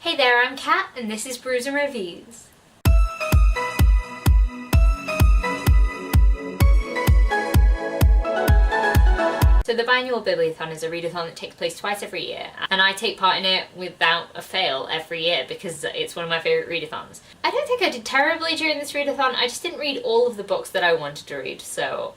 Hey there, I'm Kat, and this is Brews and Reviews. So the Biannual Bibliothon is a readathon that takes place twice every year, and I take part in it without a fail every year because it's one of my favourite readathons. I don't think I did terribly during this readathon, I just didn't read all of the books that I wanted to read, so...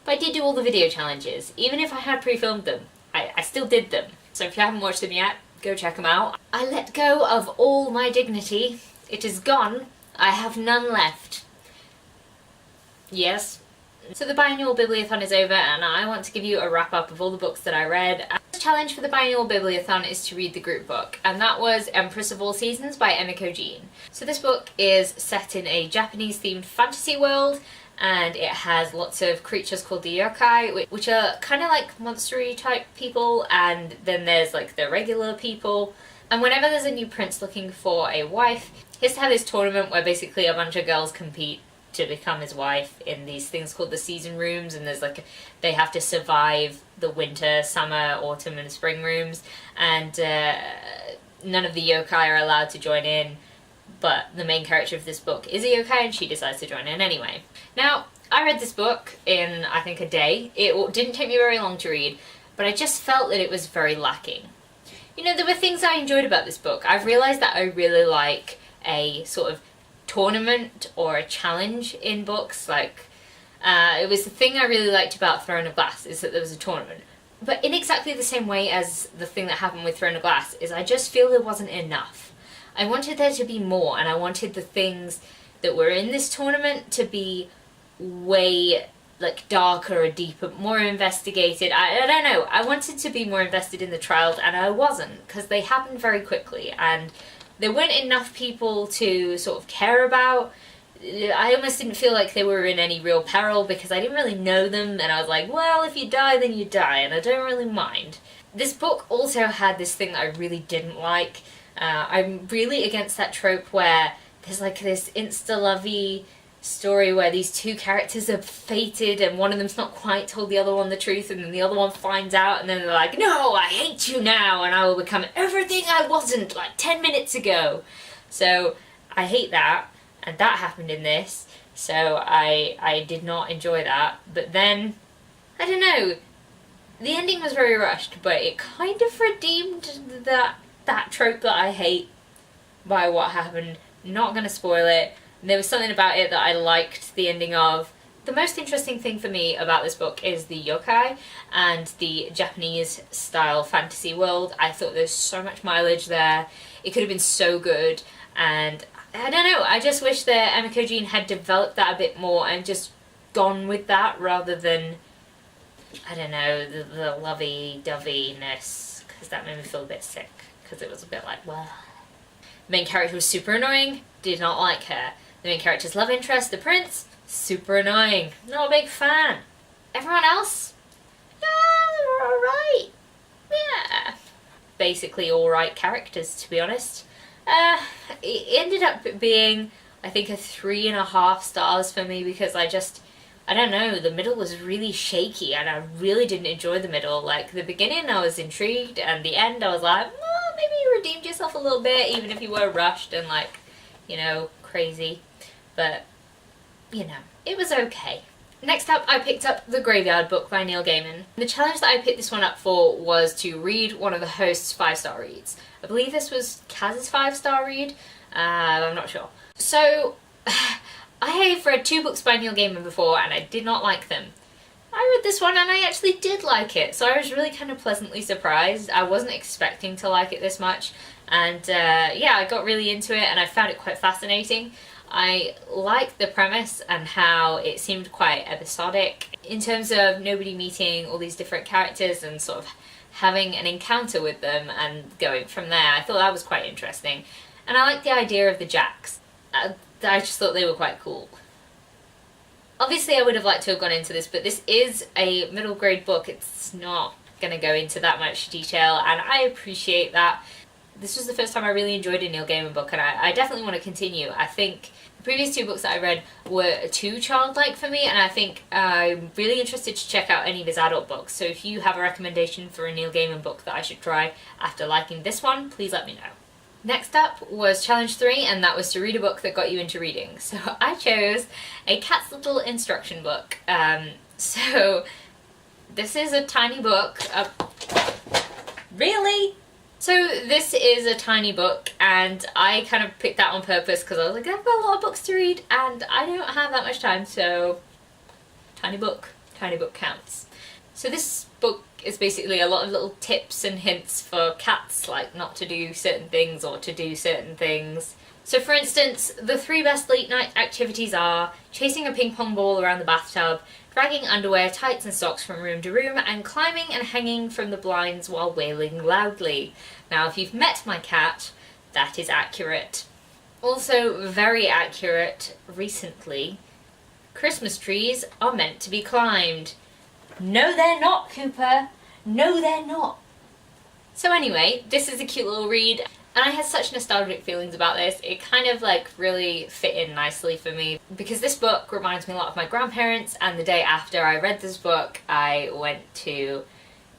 But I did do all the video challenges, even if I had pre-filmed them. I still did them. So if you haven't watched them yet, go check them out. I let go of all my dignity. It is gone. I have none left. Yes. So the Biannual Bibliothon is over and I want to give you a wrap up of all the books that I read. The challenge for the Biannual Bibliothon is to read the group book, and that was Empress of All Seasons by Emiko Jean. So this book is set in a Japanese themed fantasy world, and it has lots of creatures called the yokai, which are kind of like monster-y type people, and then there's like the regular people. And whenever there's a new prince looking for a wife, he has to have this tournament where basically a bunch of girls compete to become his wife in these things called the season rooms, and there's like they have to survive the winter, summer, autumn and spring rooms, and none of the yokai are allowed to join in, but the main character of this book is a yokai and she decides to join in anyway. Now, I read this book in, I think, a day. It didn't take me very long to read, but I just felt that it was very lacking. You know, there were things I enjoyed about this book. I've realised that I really like a sort of tournament or a challenge in books. Like, it was the thing I really liked about Throne of Glass, is that there was a tournament. But in exactly the same way as the thing that happened with Throne of Glass, is I just feel there wasn't enough. I wanted there to be more, and I wanted the things that were in this tournament to be way like darker or deeper, more investigated. I don't know, I wanted to be more invested in the trials and I wasn't, because they happened very quickly and there weren't enough people to sort of care about. I almost didn't feel like they were in any real peril because I didn't really know them, and I was like, well, if you die then you die and I don't really mind. This book also had this thing that I really didn't like. I'm really against that trope where there's like this insta-lovey story where these two characters are fated and one of them's not quite told the other one the truth, and then the other one finds out and then they're like, no, I hate you now and I will become everything I wasn't like 10 minutes ago. So I hate that, and that happened in this, so I did not enjoy that. But then, I don't know, the ending was very rushed, but it kind of redeemed that trope that I hate by what happened. Not gonna spoil it. There was something about it that I liked the ending of. The most interesting thing for me about this book is the yokai and the Japanese style fantasy world. I thought there's so much mileage there. It could have been so good, and I don't know, I just wish that Emiko Jean had developed that a bit more and just gone with that rather than, I don't know, the lovey-doveyness, because that made me feel a bit sick, because it was a bit like, well... The main character was super annoying, did not like her. The main character's love interest, the prince, super annoying, not a big fan. Everyone else? Yeah, they were alright. Yeah. Basically alright characters, to be honest. It ended up being, I think, a 3.5 stars for me because I don't know, the middle was really shaky and I really didn't enjoy the middle. Like, the beginning I was intrigued and the end I was like, well, maybe you redeemed yourself a little bit, even if you were rushed and like, you know, crazy. But, you know, it was okay. Next up, I picked up The Graveyard book by Neil Gaiman. The challenge that I picked this one up for was to read one of the host's 5-star reads. I believe this was Kaz's 5-star read. I'm not sure. So, I have read 2 books by Neil Gaiman before and I did not like them. I read this one and I actually did like it, so I was really kind of pleasantly surprised. I wasn't expecting to like it this much, and yeah, I got really into it and I found it quite fascinating. I liked the premise and how it seemed quite episodic in terms of nobody meeting all these different characters and sort of having an encounter with them and going from there. I thought that was quite interesting, and I liked the idea of the Jacks. I just thought they were quite cool. Obviously I would have liked to have gone into this, but this is a middle grade book. It's not going to go into that much detail, and I appreciate that. this was the first time I really enjoyed a Neil Gaiman book, and I definitely want to continue. I think the previous two books that I read were too childlike for me, and I think I'm really interested to check out any of his adult books. So if you have a recommendation for a Neil Gaiman book that I should try after liking this one, please let me know. Next up was Challenge 3, and that was to read a book that got you into reading. So I chose A Cat's Little Instruction Book. So this is a tiny book. Really? So this is a tiny book, and I kind of picked that on purpose because I was like, I've got a lot of books to read and I don't have that much time, so tiny book counts. So this book is basically a lot of little tips and hints for cats, like not to do certain things or to do certain things. So for instance, the 3 best late night activities are chasing a ping pong ball around the bathtub, dragging underwear, tights and socks from room to room, and climbing and hanging from the blinds while wailing loudly. Now if you've met my cat, that is accurate. Also very accurate recently, Christmas trees are meant to be climbed. No they're not, Cooper. No they're not. So anyway, this is a cute little read. And I had such nostalgic feelings about this. It kind of like really fit in nicely for me because this book reminds me a lot of my grandparents, and the day after I read this book I went to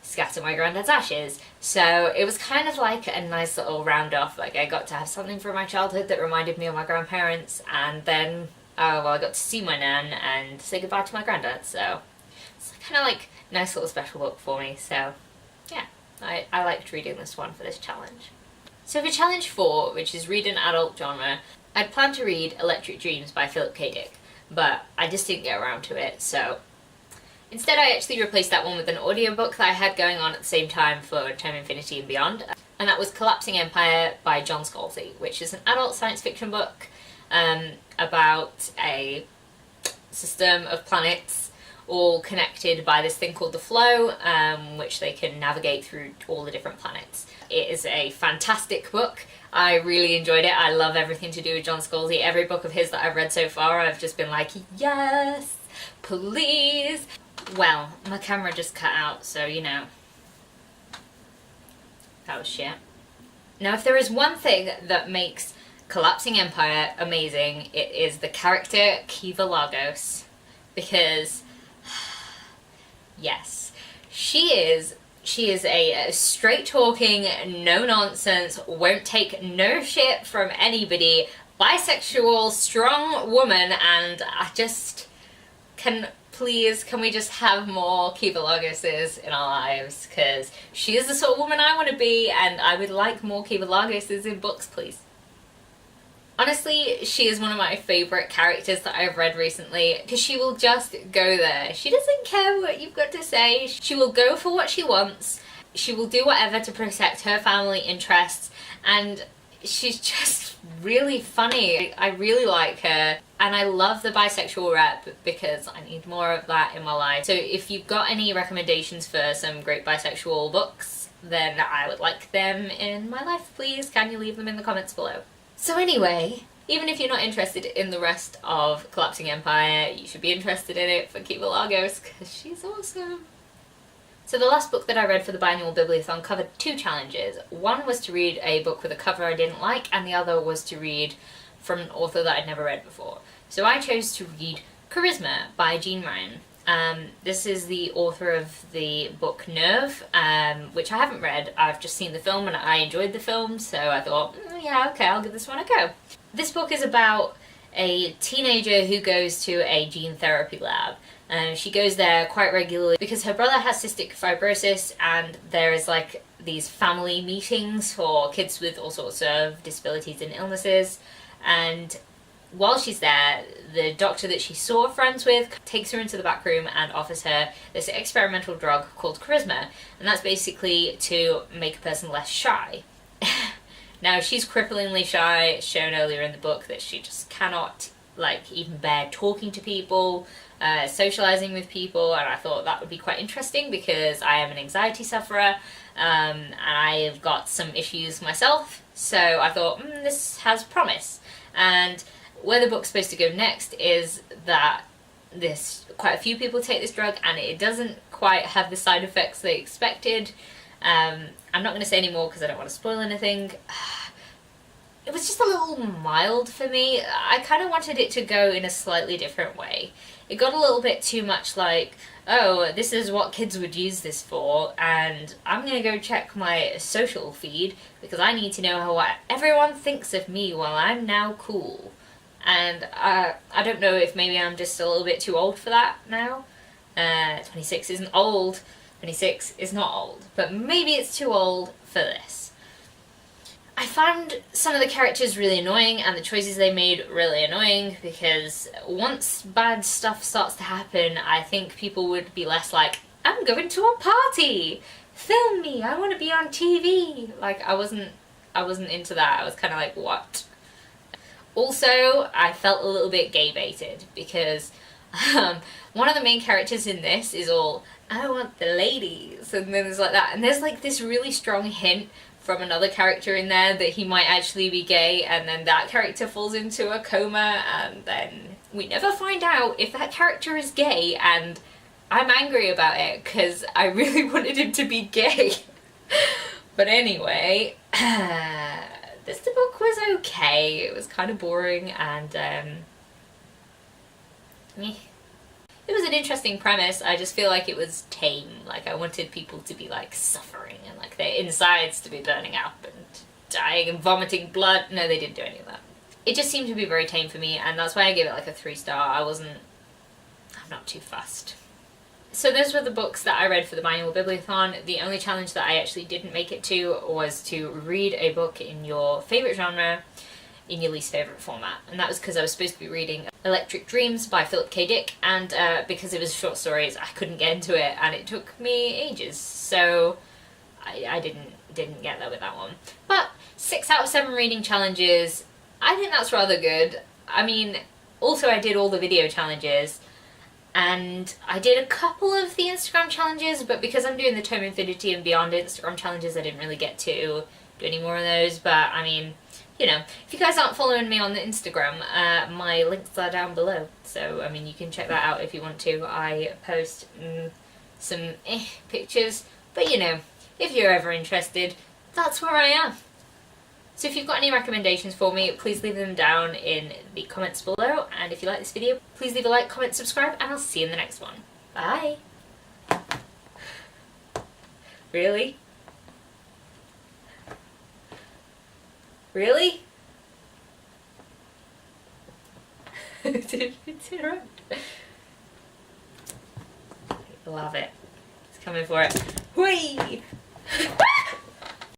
scatter my granddad's ashes. So it was kind of like a nice little round off. Like I got to have something from my childhood that reminded me of my grandparents, and then well, I got to see my nan and say goodbye to my granddad. So it's kind of like a nice little special book for me. So yeah, I liked reading this one for this challenge. So for Challenge 4, which is read an adult genre, I'd planned to read Electric Dreams by Philip K. Dick, but I just didn't get around to it, so instead I actually replaced that one with an audiobook that I had going on at the same time for Time Infinity and Beyond, and that was Collapsing Empire by John Scalzi, which is an adult science fiction book about a system of planets all connected by this thing called the flow, which they can navigate through all the different planets. It is a fantastic book. I really enjoyed it. I love everything to do with John Scalzi. Every book of his that I've read so far, I've just been like, yes, please. Well, my camera just cut out, so you know, that was shit. Now, if there is one thing that makes Collapsing Empire amazing, it is the character Kiva Lagos, because yes, she is a straight-talking, no-nonsense, won't take no shit from anybody, bisexual, strong woman, and I just can we just have more Kiva Lagoses in our lives, because she is the sort of woman I want to be, and I would like more Kiva Lagoses in books, please. Honestly, she is one of my favourite characters that I've read recently, because she will just go there. She doesn't care what you've got to say. She will go for what she wants. She will do whatever to protect her family interests, and she's just really funny. I really like her, and I love the bisexual rep because I need more of that in my life. So if you've got any recommendations for some great bisexual books, then I would like them in my life, please. Can you leave them in the comments below? So anyway, even if you're not interested in the rest of Collapsing Empire, you should be interested in it for Kiva Lagos, because she's awesome. So the last book that I read for the Biannual Bibliothon covered 2 challenges. One was to read a book with a cover I didn't like, and the other was to read from an author that I'd never read before. So I chose to read Charisma by Jean Ryan. This is the author of the book Nerve, which I haven't read. I've just seen the film and I enjoyed the film, so I thought, yeah, okay, I'll give this one a go. This book is about a teenager who goes to a gene therapy lab. She goes there quite regularly because her brother has cystic fibrosis, and there is like these family meetings for kids with all sorts of disabilities and illnesses, and while she's there, the doctor that she's sort of friends with takes her into the back room and offers her this experimental drug called Charisma, and that's basically to make a person less shy. Now, she's cripplingly shy. It's shown earlier in the book that she just cannot, like, even bear talking to people, socializing with people, and I thought that would be quite interesting because I am an anxiety sufferer, and I've got some issues myself, so I thought, this has promise. And where the book's supposed to go next is that quite a few people take this drug and it doesn't quite have the side effects they expected. I'm not going to say any more because I don't want to spoil anything. It was just a little mild for me. I kind of wanted it to go in a slightly different way. It got a little bit too much like, oh, this is what kids would use this for, and I'm going to go check my social feed because I need to know what everyone thinks of me while I'm now cool. And I don't know if maybe I'm just a little bit too old for that now. 26 isn't old. 26 is not old. But maybe it's too old for this. I found some of the characters really annoying and the choices they made really annoying because once bad stuff starts to happen, I think people would be less like, I'm going to a party! Film me! I want to be on TV! Like, I wasn't into that. I was kind of like, what? Also, I felt a little bit gay baited because one of the main characters in this is all, I want the ladies, and then there's like that, and there's like this really strong hint from another character in there that he might actually be gay, and then that character falls into a coma, and then we never find out if that character is gay, and I'm angry about it because I really wanted him to be gay. But anyway, this book was okay. It was kind of boring, and it was an interesting premise. I just feel like it was tame. Like, I wanted people to be like suffering and like their insides to be burning up and dying and vomiting blood. No, they didn't do any of that. It just seemed to be very tame for me, and that's why I gave it like a 3-star. I'm not too fussed. So those were the books that I read for the Biannual Bibliothon. The only challenge that I actually didn't make it to was to read a book in your favourite genre in your least favourite format. And that was because I was supposed to be reading Electric Dreams by Philip K. Dick, and because it was short stories, I couldn't get into it, and it took me ages. So I didn't get there with that one. But 6 out of 7 reading challenges, I think that's rather good. I mean, also I did all the video challenges, and I did a couple of the Instagram challenges, but because I'm doing the Tome Infinity and Beyond Instagram challenges, I didn't really get to do any more of those. But I mean, you know, if you guys aren't following me on the Instagram, my links are down below. So, I mean, you can check that out if you want to. I post some pictures, but you know, if you're ever interested, that's where I am. So if you've got any recommendations for me, please leave them down in the comments below. And if you like this video, please leave a like, comment, subscribe, and I'll see you in the next one. Bye! Really? Really? Did it interrupt? Love it. It's coming for it. Whee!